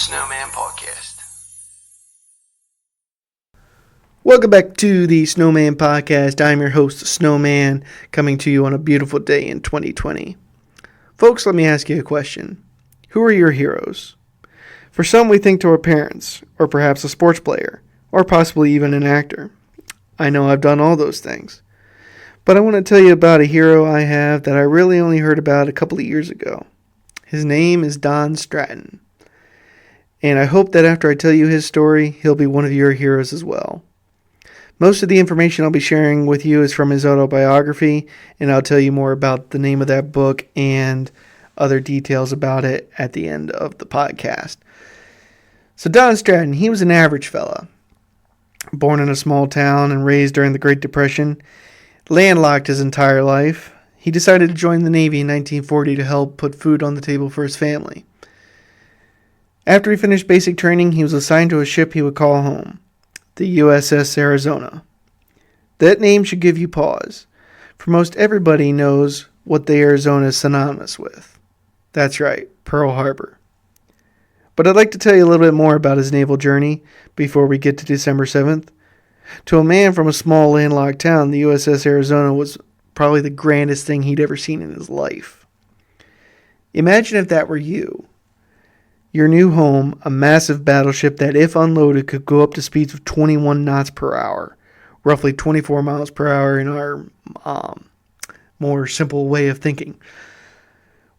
Snowman Podcast. Welcome back to the Snowman Podcast. I'm your host, Snowman, coming to you on a beautiful day in 2020. Folks, let me ask you a question. Who are your heroes? For some, we think to our parents, or perhaps a sports player, or possibly even an actor. I know I've done all those things. But I want to tell you about a hero I have that I really only heard about a couple of years ago. His name is Don Stratton. And I hope that after I tell you his story, he'll be one of your heroes as well. Most of the information I'll be sharing with you is from his autobiography, and I'll tell you more about the name of that book and other details about it at the end of the podcast. So Don Stratton, he was an average fella. Born in a small town and raised during the Great Depression, landlocked his entire life. He decided to join the Navy in 1940 to help put food on the table for his family. After he finished basic training, he was assigned to a ship he would call home, the U.S.S. Arizona. That name should give you pause, for most everybody knows what the Arizona is synonymous with. That's right, Pearl Harbor. But I'd like to tell you a little bit more about his naval journey before we get to December 7th. To a man from a small landlocked town, the U.S.S. Arizona was probably the grandest thing he'd ever seen in his life. Imagine if that were you. Your new home, a massive battleship that, if unloaded, could go up to speeds of 21 knots per hour, roughly 24 miles per hour in our more simple way of thinking.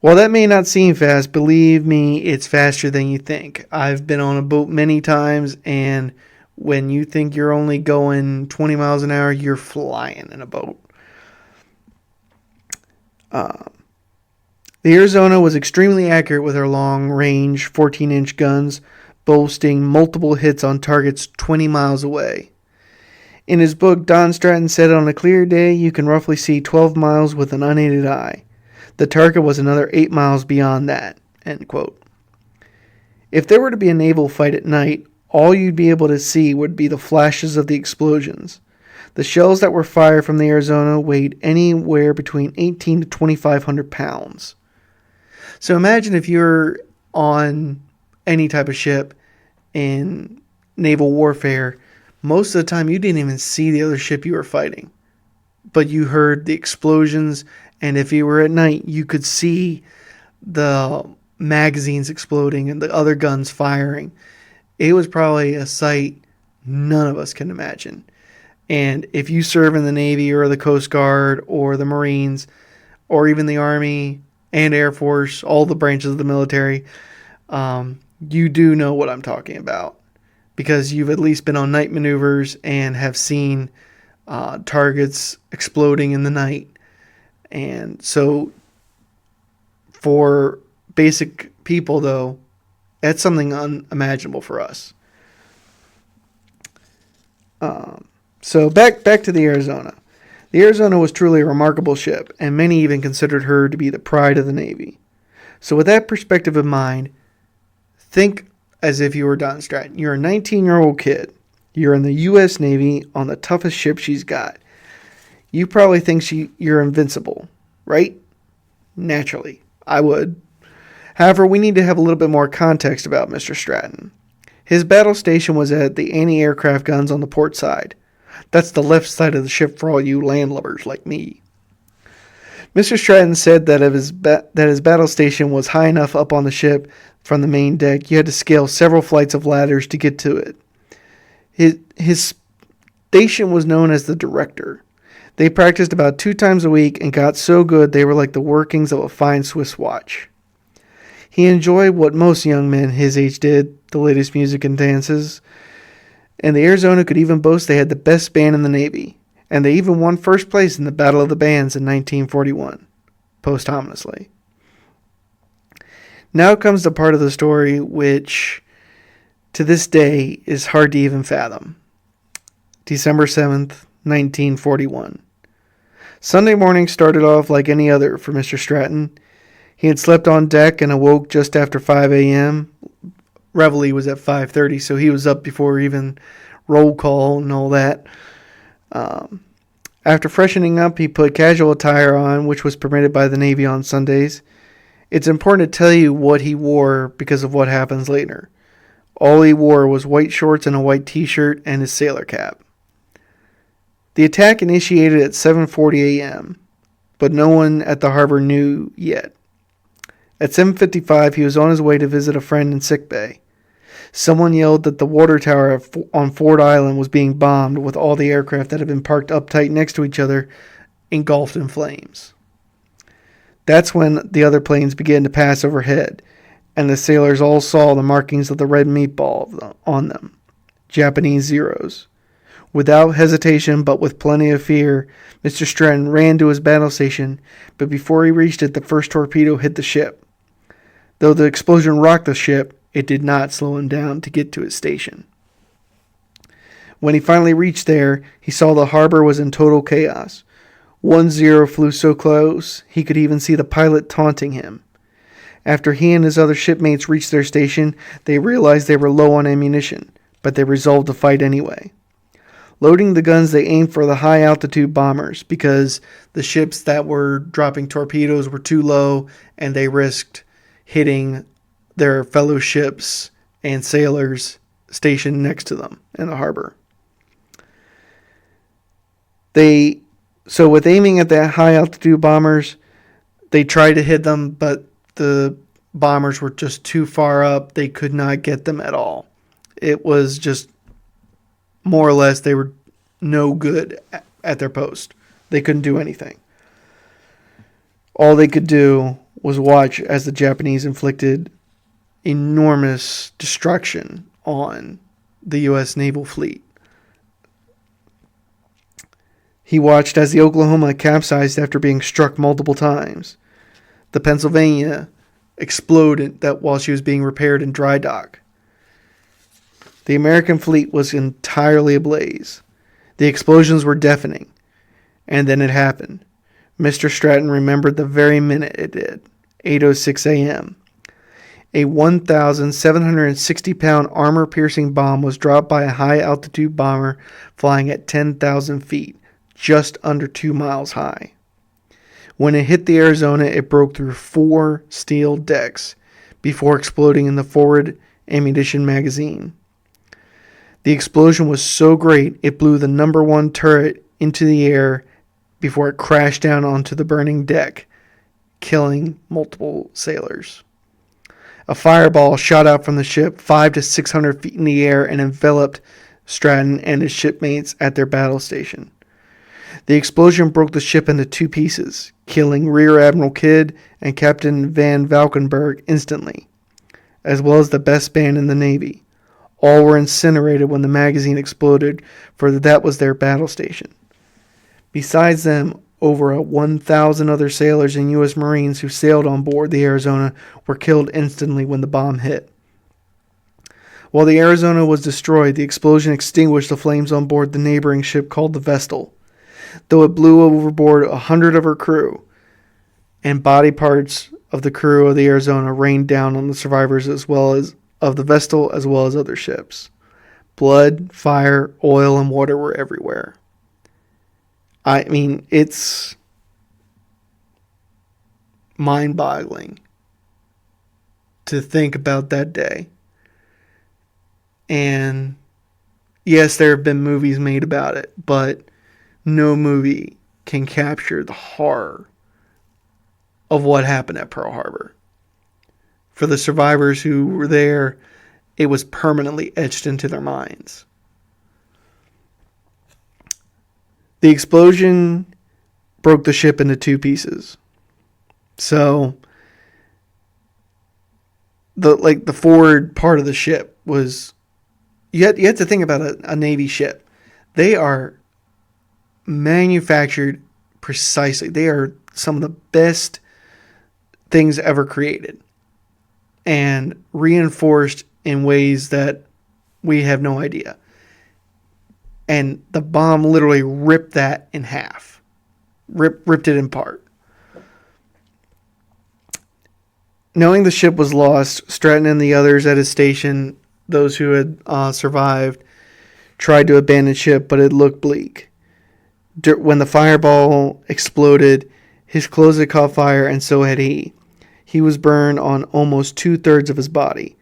While that may not seem fast, believe me, it's faster than you think. I've been on a boat many times, and when you think you're only going 20 miles an hour, you're flying in a boat. The Arizona was extremely accurate with her long-range 14-inch guns, boasting multiple hits on targets 20 miles away. In his book, Don Stratton said on a clear day, you can roughly see 12 miles with an unaided eye. The target was another 8 miles beyond that, end quote. If there were to be a naval fight at night, all you'd be able to see would be the flashes of the explosions. The shells that were fired from the Arizona weighed anywhere between 18 to 2,500 pounds. So imagine if you're on any type of ship in naval warfare, most of the time you didn't even see the other ship you were fighting. But you heard the explosions, and if you were at night, you could see the magazines exploding and the other guns firing. It was probably a sight none of us can imagine. And if you serve in the Navy or the Coast Guard or the Marines or even the Army and Air Force, all the branches of the military, you do know what I'm talking about because you've at least been on night maneuvers and have seen targets exploding in the night. And so for basic people, though, that's something unimaginable for us. So back to the Arizona. The Arizona was truly a remarkable ship, and many even considered her to be the pride of the Navy. So with that perspective in mind, think as if you were Don Stratton. You're a 19-year-old kid. You're in the U.S. Navy on the toughest ship she's got. You probably think you're invincible, right? Naturally, I would. However, we need to have a little bit more context about Mr. Stratton. His battle station was at the anti-aircraft guns on the port side. That's the left side of the ship for all you landlubbers like me. Mr. Stratton said that his battle station was high enough up on the ship from the main deck, you had to scale several flights of ladders to get to it. His station was known as the director. They practiced about 2 times a week and got so good they were like the workings of a fine Swiss watch. He enjoyed what most young men his age did, the latest music and dances. And the Arizona could even boast they had the best band in the Navy. And they even won first place in the Battle of the Bands in 1941, posthumously. Now comes the part of the story which, to this day, is hard to even fathom. December 7th, 1941. Sunday morning started off like any other for Mr. Stratton. He had slept on deck and awoke just after 5 a.m. Reveille was at 5:30, so he was up before even roll call and all that. After freshening up, he put casual attire on, which was permitted by the Navy on Sundays. It's important to tell you what he wore because of what happens later. All he wore was white shorts and a white t-shirt and his sailor cap. The attack initiated at 7:40 a.m., but no one at the harbor knew yet. At 7:55, he was on his way to visit a friend in sickbay. Someone yelled that the water tower on Ford Island was being bombed, with all the aircraft that had been parked uptight next to each other engulfed in flames. That's when the other planes began to pass overhead, and the sailors all saw the markings of the red meatball on them, Japanese Zeros. Without hesitation, but with plenty of fear, Mr. Stratton ran to his battle station, but before he reached it, the first torpedo hit the ship. Though the explosion rocked the ship, it did not slow him down to get to his station. When he finally reached there, he saw the harbor was in total chaos. One Zero flew so close, he could even see the pilot taunting him. After he and his other shipmates reached their station, they realized they were low on ammunition, but they resolved to fight anyway. Loading the guns, they aimed for the high-altitude bombers because the ships that were dropping torpedoes were too low, and they risked hitting their fellow ships and sailors stationed next to them in the harbor. So with aiming at the high-altitude bombers, they tried to hit them, but the bombers were just too far up. They could not get them at all. It was just more or less they were no good at their post. They couldn't do anything. All they could do was watch as the Japanese inflicted enormous destruction on the U.S. naval fleet. He watched as the Oklahoma capsized after being struck multiple times. The Pennsylvania exploded while she was being repaired in dry dock. The American fleet was entirely ablaze. The explosions were deafening. And then it happened. Mr. Stratton remembered the very minute it did, 8:06 a.m. A 1,760-pound armor-piercing bomb was dropped by a high-altitude bomber flying at 10,000 feet, just under 2 miles high. When it hit the Arizona, it broke through 4 steel decks before exploding in the forward ammunition magazine. The explosion was so great, it blew the number 1 turret into the air before it crashed down onto the burning deck, killing multiple sailors. A fireball shot out from the ship 500 to 600 feet in the air and enveloped Stratton and his shipmates at their battle station. The explosion broke the ship into 2 pieces, killing Rear Admiral Kidd and Captain Van Valkenburg instantly, as well as the best man in the Navy. All were incinerated when the magazine exploded, for that was their battle station. Besides them, over 1,000 other sailors and U.S. Marines who sailed on board the Arizona were killed instantly when the bomb hit. While the Arizona was destroyed, the explosion extinguished the flames on board the neighboring ship called the Vestal, though it blew overboard 100 of her crew, and body parts of the crew of the Arizona rained down on the survivors as well as of the Vestal as well as other ships. Blood, fire, oil, and water were everywhere. I mean, it's mind-boggling to think about that day. And yes, there have been movies made about it, but no movie can capture the horror of what happened at Pearl Harbor. For the survivors who were there, it was permanently etched into their minds. The explosion broke the ship into 2 pieces. So, the forward part of the ship was... You have to think about a Navy ship. They are manufactured precisely. They are some of the best things ever created. And reinforced in ways that we have no idea. And the bomb literally ripped that in half. Ripped it in part. Knowing the ship was lost, Stratton and the others at his station, those who had survived, tried to abandon ship, but it looked bleak. When the fireball exploded, his clothes had caught fire, and so had he. He was burned on almost 2/3 of his body.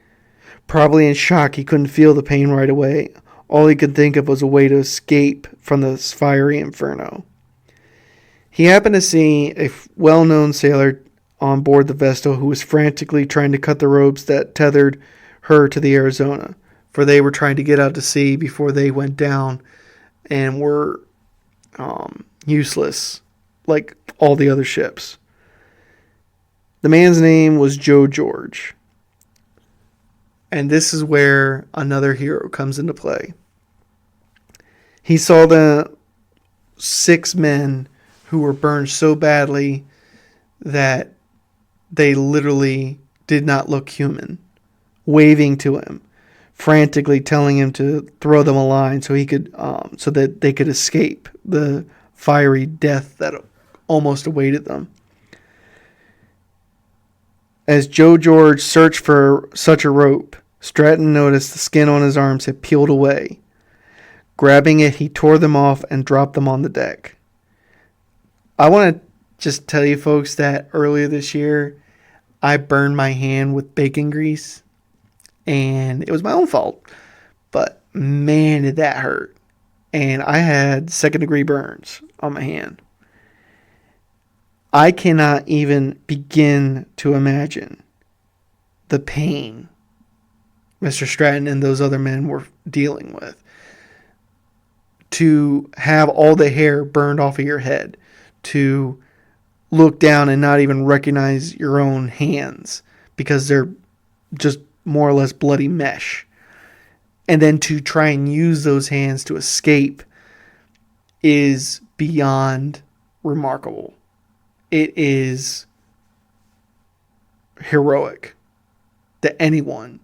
Probably in shock, he couldn't feel the pain right away. All he could think of was a way to escape from this fiery inferno. He happened to see a well-known sailor on board the vessel who was frantically trying to cut the ropes that tethered her to the Arizona, for they were trying to get out to sea before they went down and were useless like all the other ships. The man's name was Joe George. And this is where another hero comes into play. He saw the 6 men who were burned so badly that they literally did not look human, waving to him, frantically telling him to throw them a line so he could, so that they could escape the fiery death that almost awaited them. As Joe George searched for such a rope, Stratton noticed the skin on his arms had peeled away. Grabbing it, he tore them off and dropped them on the deck. I want to just tell you folks that earlier this year, I burned my hand with bacon grease, and it was my own fault. But man, did that hurt. And I had second-degree burns on my hand. I cannot even begin to imagine the pain Mr. Stratton and those other men were dealing with. To have all the hair burned off of your head, to look down and not even recognize your own hands because they're just more or less bloody mesh. And then to try and use those hands to escape is beyond remarkable. It is heroic that anyone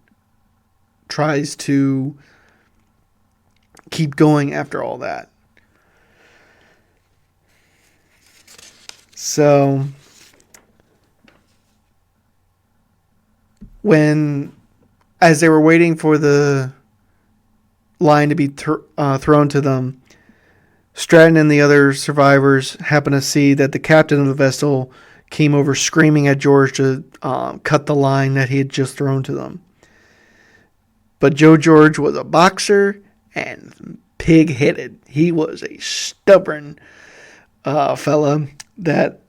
tries to keep going after all that. So, as they were waiting for the line to be thrown to them, Stratton and the other survivors happened to see that the captain of the vessel came over screaming at George to cut the line that he had just thrown to them. But Joe George was a boxer and pig-headed. He was a stubborn fella that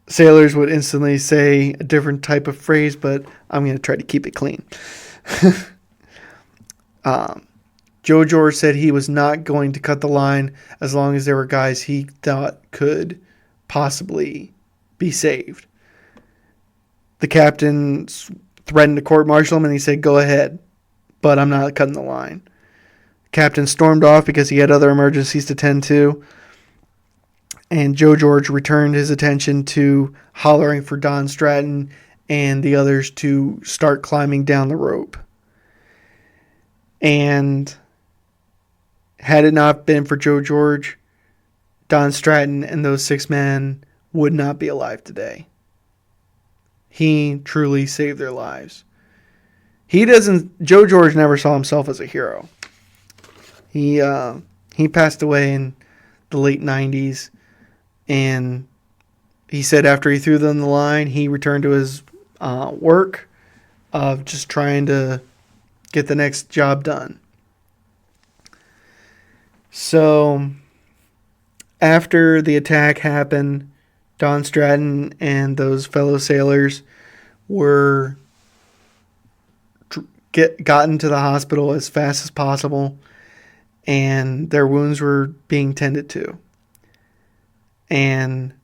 sailors would instantly say a different type of phrase, but I'm going to try to keep it clean. Joe George said he was not going to cut the line as long as there were guys he thought could possibly be saved. The captain threatened to court-martial him, and he said, "Go ahead, but I'm not cutting the line." The captain stormed off because he had other emergencies to tend to, and Joe George returned his attention to hollering for Don Stratton and the others to start climbing down the rope. And had it not been for Joe George, Don Stratton and those 6 men would not be alive today. He truly saved their lives. Joe George never saw himself as a hero. He passed away in the late 90s, and he said after he threw them the line, he returned to his work of just trying to get the next job done. So, after the attack happened, Don Stratton and those fellow sailors were gotten to the hospital as fast as possible, and their wounds were being tended to. And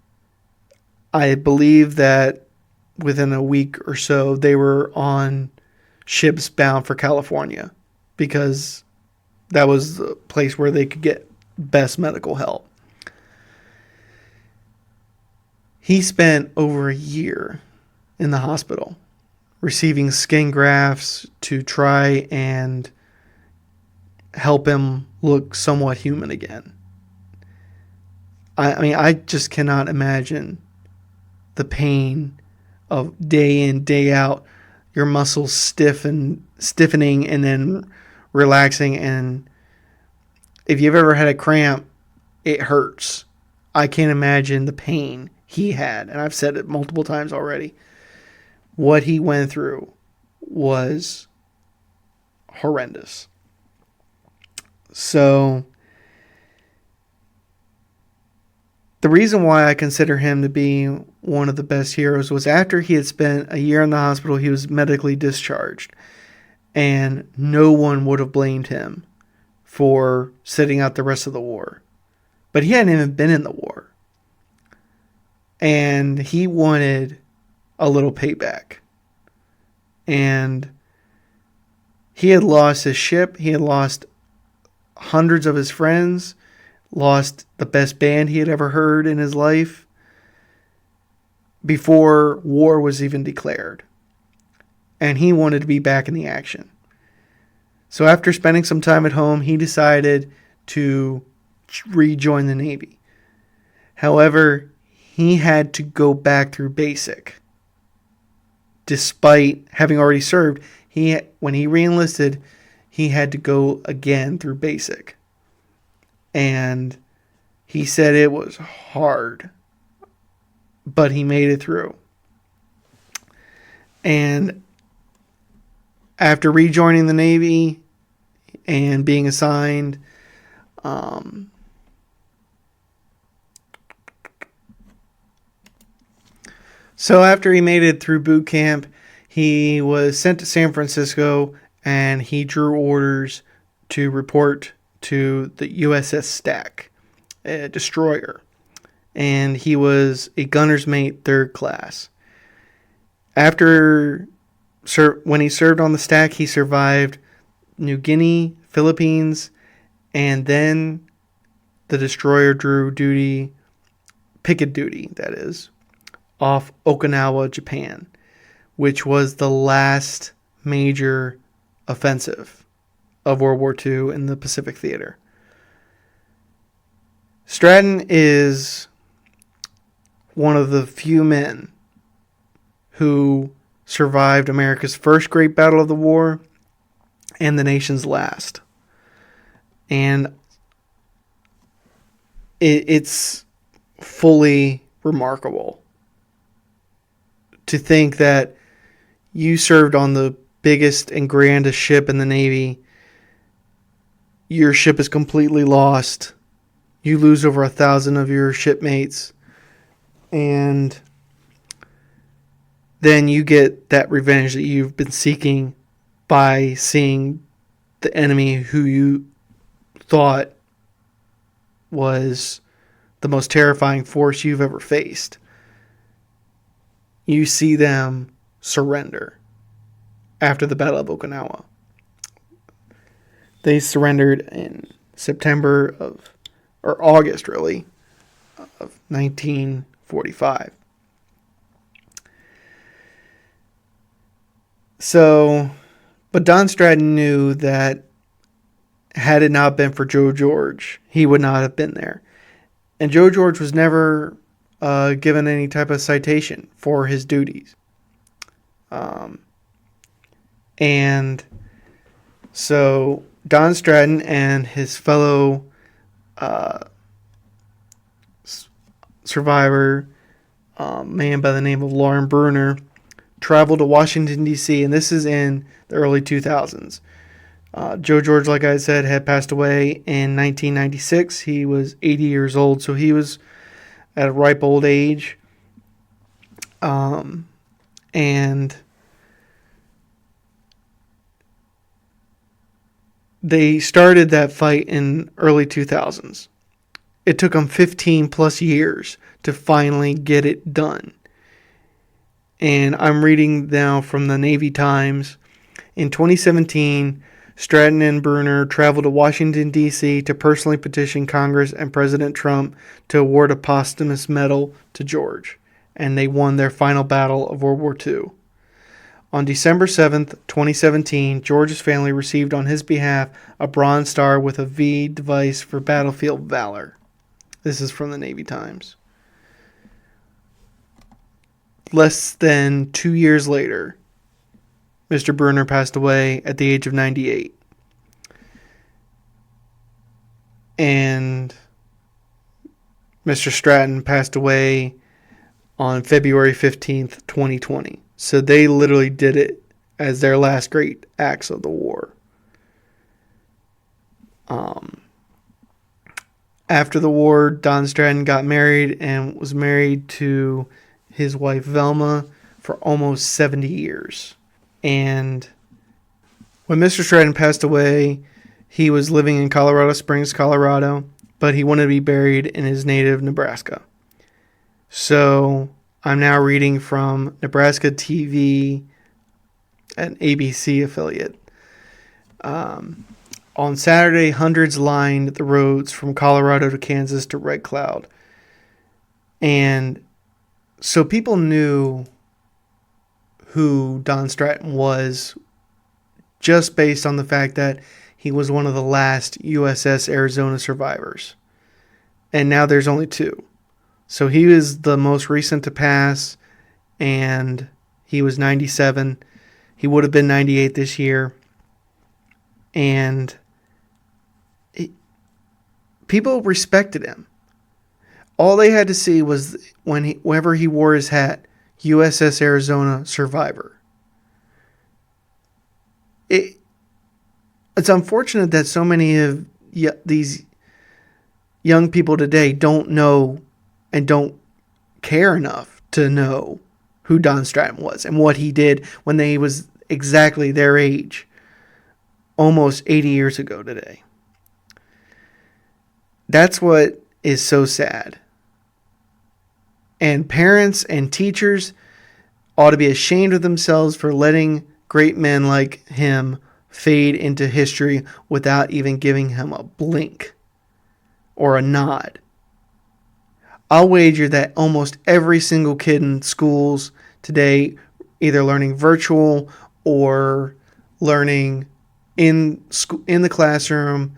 I believe that within a week or so, they were on ships bound for California because that was the place where they could get best medical help. He spent over a year in the hospital receiving skin grafts to try and help him look somewhat human again. I mean, I just cannot imagine the pain of day in, day out, your muscles stiffening and then relaxing. And if you've ever had a cramp, it hurts. I can't imagine the pain he had. And I've said it multiple times already. What he went through was horrendous. So the reason why I consider him to be one of the best heroes was after he had spent a year in the hospital, he was medically discharged. And no one would have blamed him for sitting out the rest of the war. But he hadn't even been in the war. And he wanted a little payback. And he had lost his ship. He had lost hundreds of his friends. Lost the best band he had ever heard in his life. Before war was even declared. And he wanted to be back in the action. So after spending some time at home, he decided to rejoin the Navy. However, he had to go back through basic. Despite having already served, when he reenlisted, he had to go again through basic. And he said it was hard, but he made it through. And after rejoining the Navy and being assigned so after he made it through boot camp, he was sent to San Francisco and he drew orders to report to the U.S.S. Stack, a destroyer. And he was a gunner's mate, 3rd class. When he served on the Stack, he survived New Guinea, Philippines, and then the destroyer drew picket duty, that is, off Okinawa, Japan, which was the last major offensive of World War II in the Pacific Theater. Stratton is one of the few men who survived America's first great battle of the war and the nation's last. And it's fully remarkable to think that you served on the biggest and grandest ship in the Navy. Your ship is completely lost. You lose over 1,000 of your shipmates. And then you get that revenge that you've been seeking by seeing the enemy who you thought was the most terrifying force you've ever faced. You see them surrender after the Battle of Okinawa. They surrendered in August, of 1945. So, but Don Stratton knew that had it not been for Joe George, he would not have been there. And Joe George was never given any type of citation for his duties. And so Don Stratton and his fellow survivor, man by the name of Lauren Bruner, traveled to Washington, D.C., and this is in the early 2000s. Joe George, like I said, had passed away in 1996. He was 80 years old, so he was at a ripe old age. And they started that fight in early 2000s. It took them 15 plus years to finally get it done. And I'm reading now from the Navy Times. In 2017, Stratton and Bruner traveled to Washington, D.C. to personally petition Congress and President Trump to award a posthumous medal to George. And they won their final battle of World War II. On December 7th, 2017, George's family received on his behalf a Bronze Star with a V device for battlefield valor. This is from the Navy Times. Less than 2 years later, Mr. Bruner passed away at the age of 98. And Mr. Stratton passed away on February 15th, 2020. So they literally did it as their last great acts of the war. After the war, Don Stratton got married and was married to his wife Velma for almost 70 years. And when Mr. Stratton passed away, he was living in Colorado Springs, Colorado, but he wanted to be buried in his native Nebraska. So I'm now reading from Nebraska TV, an ABC affiliate. On Saturday, hundreds lined the roads from Colorado to Kansas to Red Cloud. And so people knew who Don Stratton was just based on the fact that he was one of the last U.S.S. Arizona survivors. And now there's only two. So he was the most recent to pass, and he was 97. He would have been 98 this year. And people respected him. All they had to see was whenever he wore his hat, U.S.S. Arizona survivor. It's unfortunate that so many of these young people today don't know and don't care enough to know who Don Stratton was and what he did when he was exactly their age, almost 80 years ago today. That's what is so sad. And parents and teachers ought to be ashamed of themselves for letting great men like him fade into history without even giving him a blink or a nod. I'll wager that almost every single kid in schools today, either learning virtual or learning in the classroom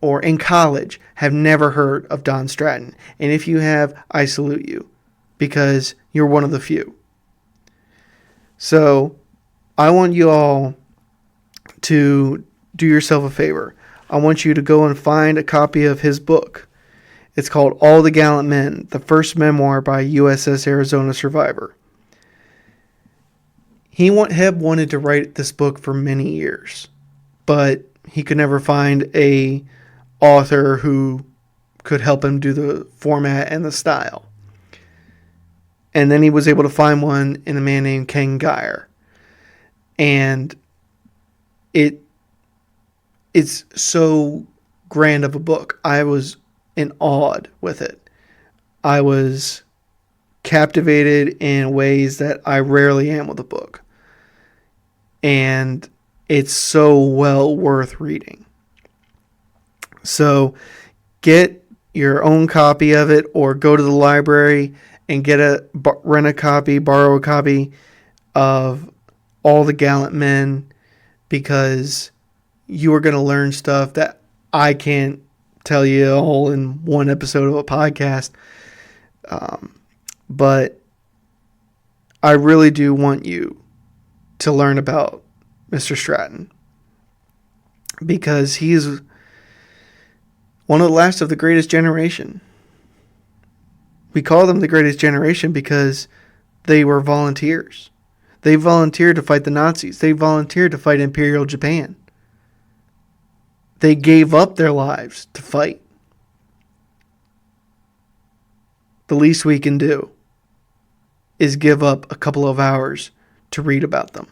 or in college, have never heard of Don Stratton. And if you have, I salute you, because you're one of the few. So I want you all to do yourself a favor. I want you to go and find a copy of his book. It's called All the Gallant Men, the first memoir by U.S.S. Arizona survivor. Hebb wanted to write this book for many years, but he could never find a author who could help him do the format and the style. And then he was able to find one in a man named Ken Geyer. And it's so grand of a book. I was in awe with it. I was captivated in ways that I rarely am with a book. And it's so well worth reading. So get your own copy of it or go to the library and rent a copy, borrow a copy of All the Gallant Men, because you are going to learn stuff that I can't tell you all in one episode of a podcast. But I really do want you to learn about Mr. Stratton, because he is one of the last of the greatest generation. We call them the greatest generation because they were volunteers. They volunteered to fight the Nazis. They volunteered to fight Imperial Japan. They gave up their lives to fight. The least we can do is give up a couple of hours to read about them.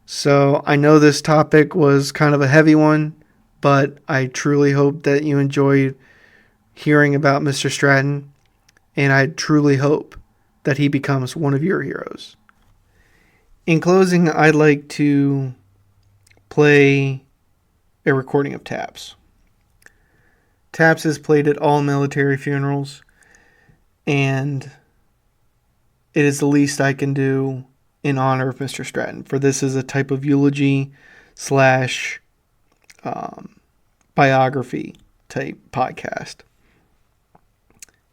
So I know this topic was kind of a heavy one, but I truly hope that you enjoyed hearing about Mr. Stratton, and I truly hope that he becomes one of your heroes. In closing, I'd like to play a recording of Taps. Taps is played at all military funerals, and it is the least I can do in honor of Mr. Stratton, for this is a type of eulogy / biography type podcast.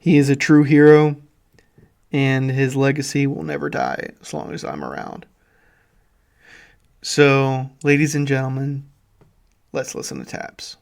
He is a true hero, and his legacy will never die as long as I'm around. So, ladies and gentlemen, let's listen to Taps.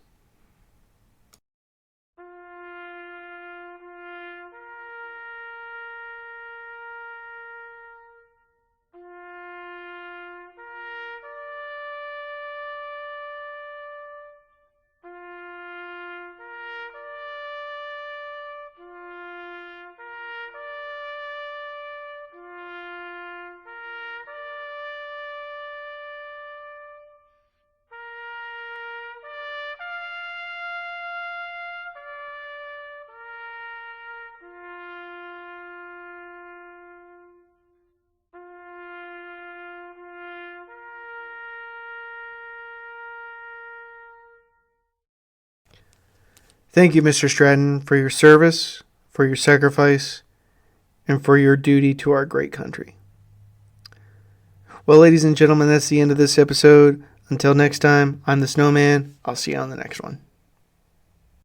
Thank you, Mr. Stratton, for your service, for your sacrifice, and for your duty to our great country. Well, ladies and gentlemen, that's the end of this episode. Until next time, I'm the Snowman. I'll see you on the next one.